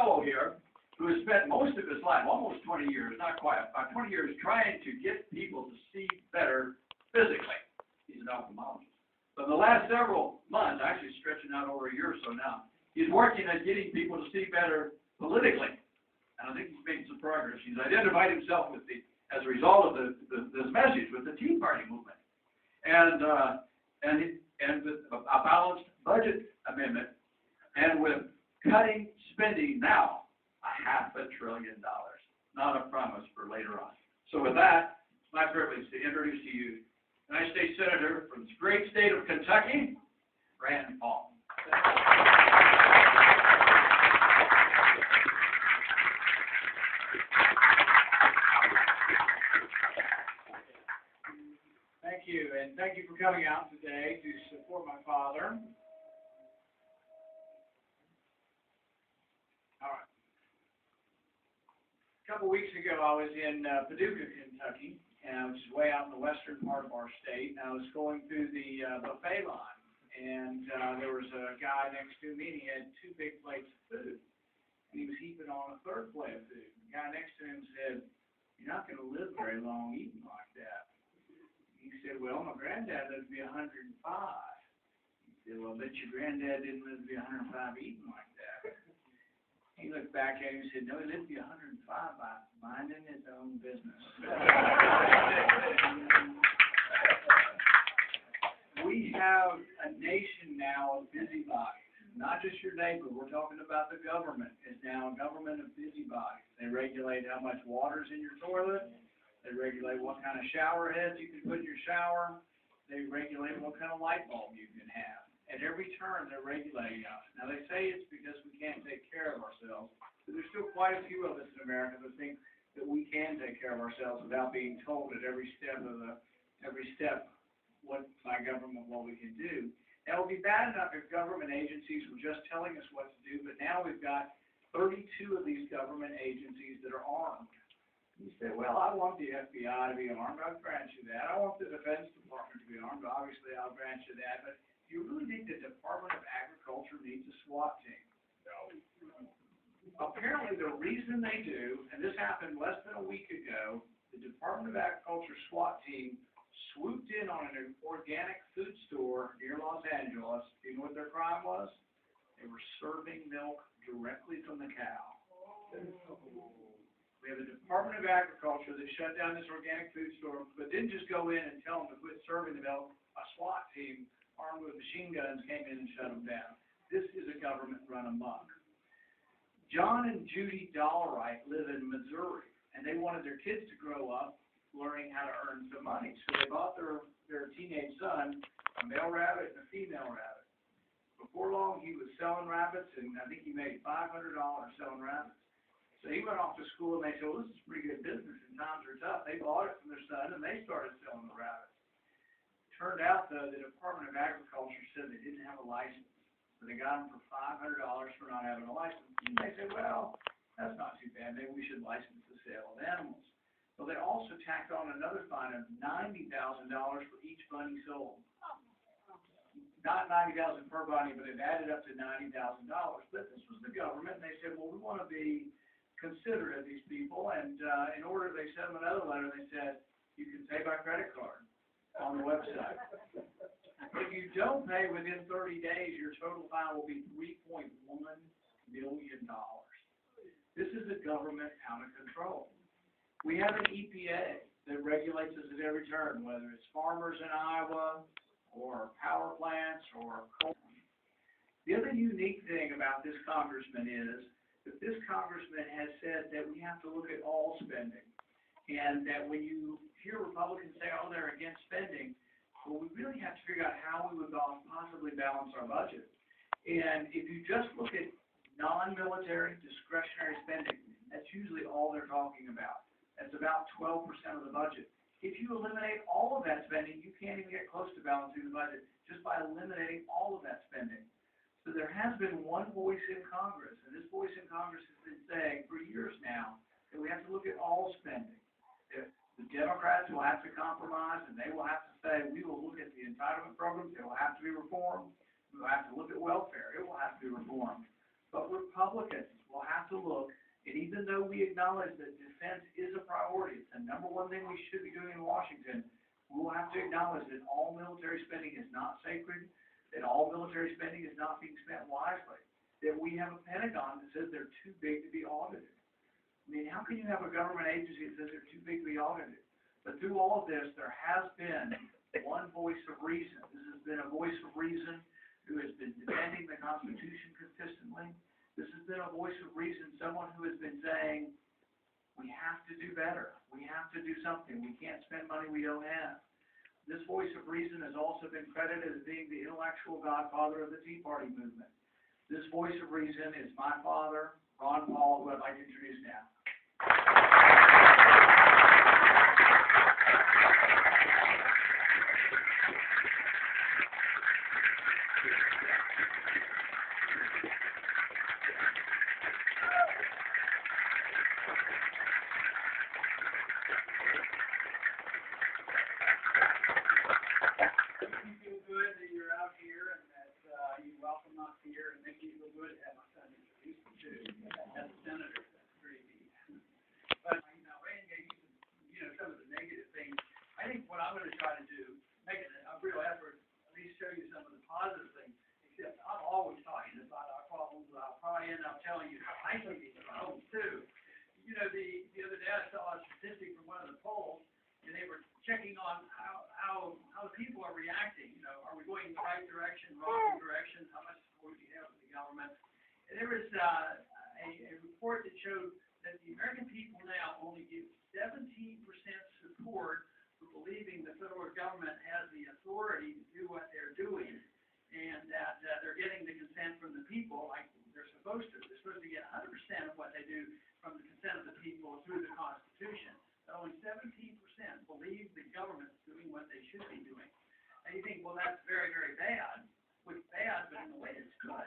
fellow here who has spent most of his life, almost 20 years, not quite, about 20 years, trying to get people to see better physically. He's an ophthalmologist. But in the last several months, actually stretching out over a year or so now, he's working at getting people to see better politically. And I think he's making some progress. He's identified himself with as a result of this message with the Tea Party movement. And with a balanced budget amendment, and with cutting spending now, $500 billion. Not a promise for later on. So with that, it's my privilege to introduce to you United States Senator from the great state of Kentucky, Rand Paul. Thank you, and thank you for coming out today to support my father. All right. A couple weeks ago, I was in Paducah, Kentucky, which is way out in the western part of our state. And I was going through the buffet line, and there was a guy next to me, and he had 2 big plates of food. And he was heaping on a 3rd plate of food. The guy next to him said, "You're not going to live very long eating like that." He said, "Well, my granddad lived to be 105. He said, "Well, I bet your granddad didn't live to be 105 eating like that." He looked back at him and said, "No, he lived to be 105 by minding his own business." We have a nation now of busybodies. Not just your neighbor. We're talking about the government. It's now a government of busybodies. They regulate how much water's in your toilet. They regulate what kind of shower heads you can put in your shower. They regulate what kind of light bulb you can have. At every turn, they're regulating us. Now, they say it's because we can't take care of ourselves, but there's still quite a few of us in America that think that we can take care of ourselves without being told at every step what by government what we can do. Now, it would be bad enough if government agencies were just telling us what to do, but now we've got 32 of these government agencies that are armed. You say, "Well, I want the FBI to be armed." I'll grant you that. I want the Defense Department to be armed. Obviously, I'll grant you that. But do you really think the Department of Agriculture needs a SWAT team? No. Apparently, the reason they do, and this happened less than a week ago, the Department of Agriculture SWAT team swooped in on an organic food store near Los Angeles. Do you know what their crime was? They were serving milk directly from the cow. We have a Department of Agriculture that shut down this organic food store, but didn't just go in and tell them to quit serving the milk. A SWAT team armed with machine guns came in and shut them down. This is a government run amok. John and Judy Dollarite live in Missouri, and they wanted their kids to grow up learning how to earn some money. So they bought their teenage son a male rabbit and a female rabbit. Before long, he was selling rabbits, and I think he made $500 selling rabbits. So he went off to school, and they said, "Well, this is pretty good business, and times are tough." They bought it from their son, and they started selling the rabbits. Turned out, though, the Department of Agriculture said they didn't have a license. So they got them for $500 for not having a license. And they said, "Well, that's not too bad. Maybe we should license the sale of animals." So they also tacked on another fine of $90,000 for each bunny sold. Not $90,000 per bunny, but it added up to $90,000. But this was the government, and they said, "Well, we want to be considerate of these people," and in order, they sent them another letter. They said, "You can pay by credit card on the website. If you don't pay within 30 days, your total fine will be $3.1 million. This is a government out of control. We have an EPA that regulates us at every turn, whether it's farmers in Iowa or power plants or coal. The other unique thing about this congressman is that this congressman has said that we have to look at all spending, and that when you hear Republicans say, "Oh, they're against spending," well, we really have to figure out how we would possibly balance our budget. And if you just look at non-military discretionary spending, that's usually all they're talking about. That's about 12% of the budget. If you eliminate all of that spending, you can't even get close to balancing the budget just by eliminating all of that spending. So there has been one voice in Congress, and this voice in Congress has been saying for years now that we have to look at all spending. If the Democrats will have to compromise, and they will have to say, we will look at the entitlement programs, it will have to be reformed. We will have to look at welfare, it will have to be reformed. But Republicans will have to look, and even though we acknowledge that defense is a priority, it's the number one thing we should be doing in Washington, we'll have to acknowledge that all military spending is not sacred, that all military spending is not being spent wisely, that we have a Pentagon that says they're too big to be audited. I mean, how can you have a government agency that says they're too big to be audited? But through all of this, there has been one voice of reason. This has been a voice of reason who has been defending the Constitution consistently. This has been a voice of reason, someone who has been saying, we have to do better. We have to do something. We can't spend money we don't have. This voice of reason has also been credited as being the intellectual godfather of the Tea Party movement. This voice of reason is my father, Ron Paul, who I'd like to introduce now. Checking on how the people are reacting. You know, are we going in the right direction, wrong direction? How much support do you have from the government? And there was a report that showed that the American people now only give 17% support for believing the federal government has the authority to do what they're doing, and that they're getting the consent from the people like they're supposed to. They're supposed to get 100% of what they do from the consent of the people through the Constitution. Only 17% believe the government's doing what they should be doing. And you think, well, that's very, very bad. Well, it's bad, but in a way it's good.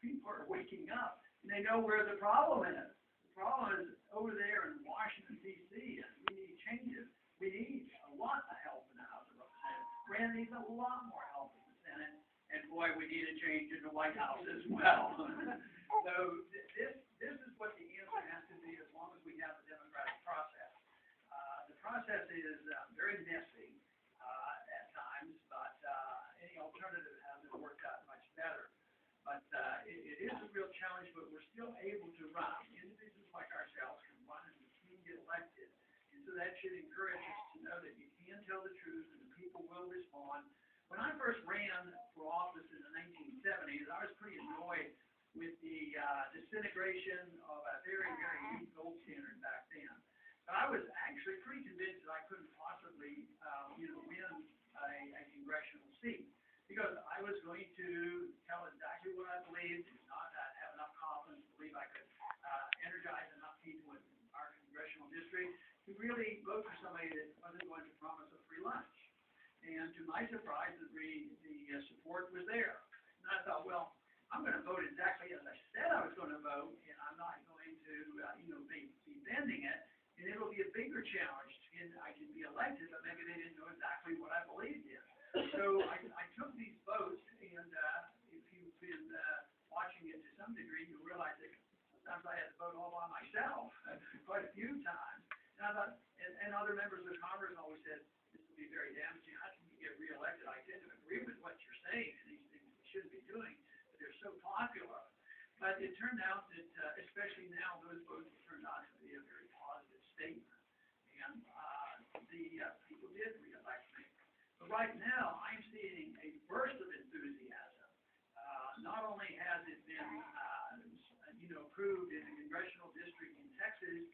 People are waking up, and they know where the problem is. The problem is over there in Washington, D.C., and we need changes. We need a lot of help in the House of Representatives. Rand needs a lot more help in the Senate, and boy, we need a change in the White House as well. So this is what the answer has to be as long as we have the democratic process. The process is very messy at times, but any alternative hasn't worked out much better. But it is a real challenge, but we're still able to run. Individuals like ourselves can run and we can get elected. And so that should encourage us to know that you can tell the truth and the people will respond. When I first ran for office in the 1970s, I was pretty annoyed with the disintegration of a very, very weak gold standard back then. I was actually pretty convinced that I couldn't possibly, win a congressional seat because I was going to tell exactly what I believed, not have enough confidence to believe I could energize enough people in our congressional district to really vote for somebody that wasn't going to promise a free lunch. And to my surprise, the support was there. And I thought, well, I'm going to vote exactly as I said I was going to vote, and I'm not going to, be bending it. And it'll be a bigger challenge, and I can be elected, but maybe they didn't know exactly what I believed in. So I took these votes, and if you've been watching it to some degree, you realize that sometimes I had to vote all by myself quite a few times. And I thought, and other members of Congress always said, this will be very damaging. How can you get reelected? I tend to agree with what you're saying, and these things we shouldn't be doing, but they're so popular. But it turned out that, especially now, those votes turned out to be a very positive statement. And the people did reelect me. But right now, I'm seeing a burst of enthusiasm. Not only has it been, approved in a congressional district in Texas,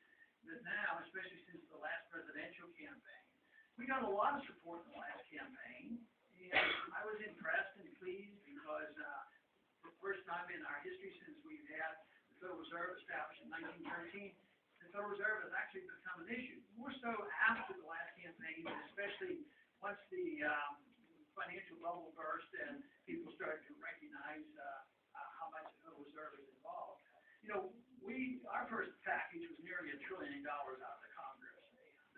but now, especially since the last presidential campaign, we got a lot of support in the last campaign. And I was impressed and pleased because for the first time in our history since we've had the Federal Reserve established in 1913, the Federal Reserve has actually become an issue. More so after the last campaign, especially once the financial bubble burst and people started to recognize how much the Federal Reserve is involved. Our first package was nearly $1 trillion out of the Congress, and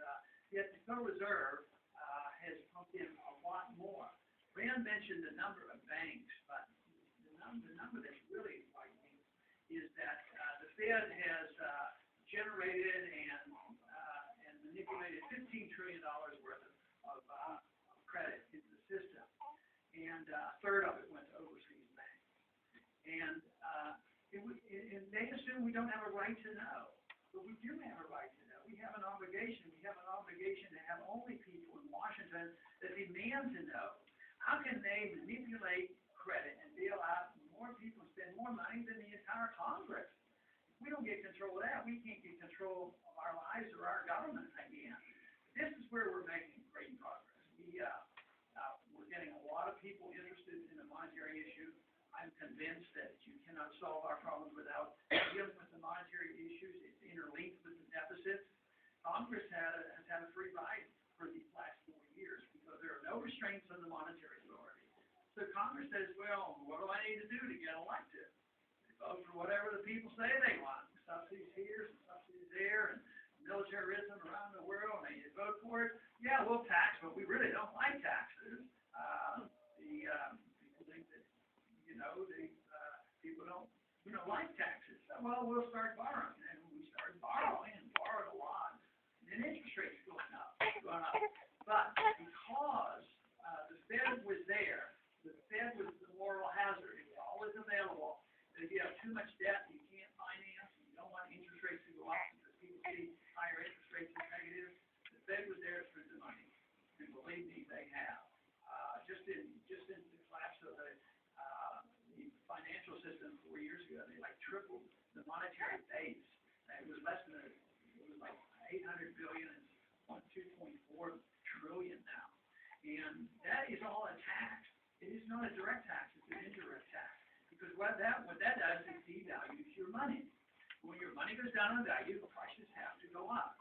yet the Federal Reserve has pumped in a lot more. Rand mentioned the number of banks, but the number that's really frightening is that the Fed has, generated and manipulated $15 trillion worth of credit into the system. And a third of it went to overseas banks. And they assume we don't have a right to know. But we do have a right to know. We have an obligation. We have an obligation to have only people in Washington that demand to know. How can they manipulate credit and bail out more people and spend more money than the entire Congress? If we don't get control of that, we can't get control of our lives or our government again. This is where we're making great progress. We're getting a lot of people interested in the monetary issue. I'm convinced that you cannot solve our problems without dealing with the monetary issues. It's interlinked with the deficits. Congress has had a free ride for these last 4 years because there are no restraints on the monetary authority. So Congress says, well, what do I need to do to get elected? They vote for whatever the people say they want. Subsidies here, some subsidies there, and militarism around the world. And they vote for it. Yeah, we'll tax, but we really don't like taxes. People think that, we don't like taxes. Well, we'll start borrowing. And we started borrowing and borrowed a lot. And then interest rates going up. But because the Fed was there, the Fed was the moral hazard. It was always available. And if you have too much debt, you can't finance. You don't want interest rates to go up because people see higher interest rates as negative. The Fed was there to print the money. And believe me, they have. Just in the collapse of the financial system 4 years ago, they tripled the monetary base. It was like $800 billion and 2.4 trillion now. And that is all a tax. It is not a direct tax, it's an indirect tax. Because what that does is devalues your money. When your money goes down in value, the prices have to go up.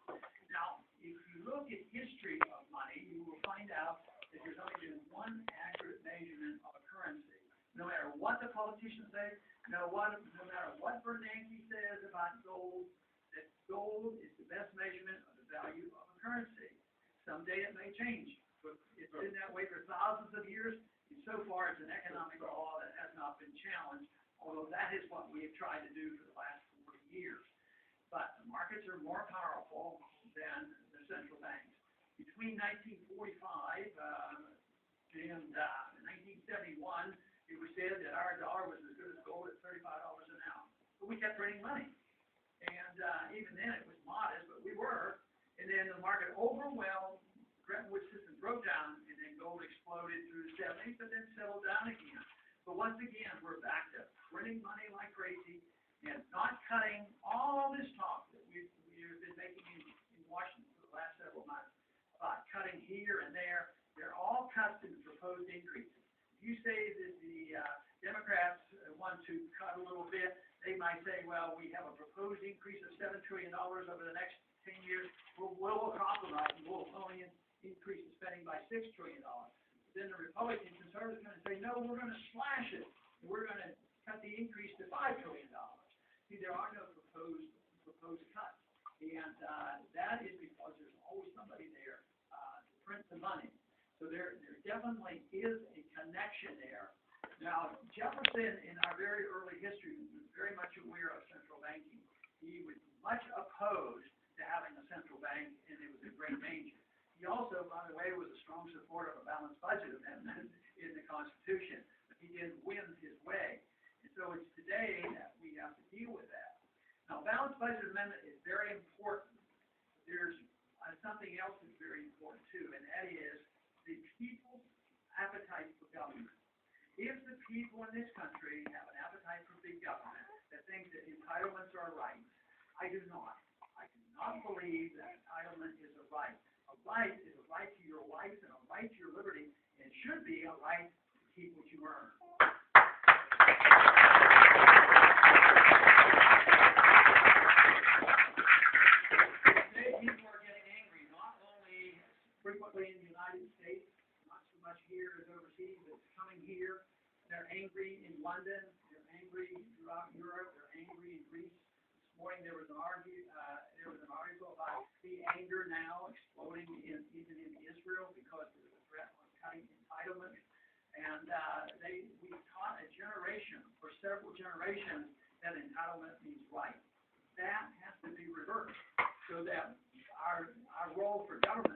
Now, if you look at history of money, you will find out that there's only been one accurate measurement of a currency. No matter what the politicians say, no matter what Bernanke says about gold, that gold is the best measurement of the value of a currency. Someday it may change, but it's been that way for thousands of years, and so far it's an economic law that has not been challenged, although that is what we have tried to do for the last 40 years. But the markets are more powerful than the central banks. Between 1945 and 1971, it was said that our dollar was as good as gold at $35 an ounce. But we kept printing money. And even then it was modest, but we were. And then the market overwhelmed, the Bretton Woods system broke down, and then gold exploded through the 70s, but then settled down again. But once again, we're back to printing money like crazy and not cutting all this talk that we've been making in Washington for the last several months about cutting here and there. They're all cuts in the proposed increases. If you say that the Democrats want to cut a little bit, they might say, well, we have a proposed increase of $7 trillion over the next 10 years. We'll compromise and we'll only increase the spending by $6 trillion. Then the Republican conservatives are going to say, no, we're going to slash it. And we're going to cut the increase to $5 trillion. See, there are no proposed cuts. And that is because there's always somebody there to print the money. So there definitely is a connection there. Now, Jefferson, in our very early history, was very much aware of central banking. He was much opposed to having a central bank, and it was a great danger. He also, by the way, was a strong supporter of a balanced budget amendment in the Constitution, but he didn't win his way. And so it's today that we have to deal with that. Now, balanced budget amendment is very important. There's something else that's very important, too, and that is the people's appetite for government. If the people in this country have an appetite for big government that thinks that entitlements are rights, I do not. I do not believe that entitlement is a right. A right is a right to your life and a right to your liberty, and it should be a right to keep what you earn. Today, people are getting angry, not only frequently in the United States, not so much here as overseas, but it's coming here. They're angry in London, they're angry throughout Europe, they're angry in Greece. This morning there was an article about the anger now exploding even in Israel because there was a threat on cutting entitlement. And we've taught a generation, for several generations, that entitlement means right. so that our role for